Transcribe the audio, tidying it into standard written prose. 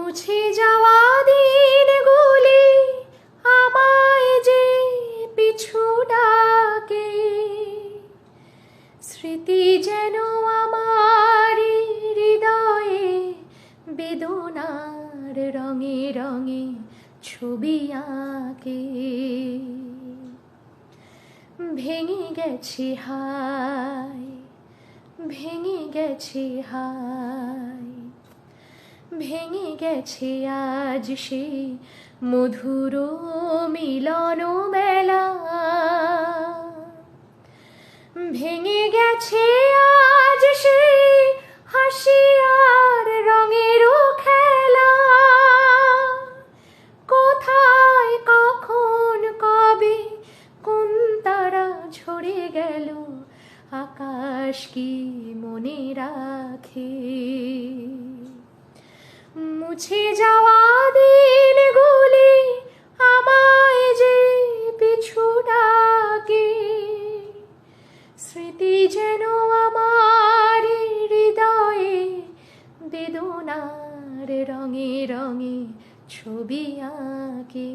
মুছে যাওয়া দিনগুলি আমায় যে পিছু ডাকে, স্মৃতি যেন আমার হৃদয়ে বেদনার রঙে রঙে ছবি আঁকে। ভেঙে গেছে হায়, ভেঙে গেছে হায়, ভেঙে গেছে আজ সেই মধুর মিলন বেলা। ভেঙে গেছে আজ সেই হাসি আর রঙের খেলা। কোথায় কখন কবে কোন তারা ঝরে গেল, আকাশ কি মনে রাখে? মুছে যাওয়া দিনগুলি আমায় যে পিছু ডাকে, স্মৃতি যেন আমার হৃদয়ে বেদনার রঙে রঙে ছবি আঁকে।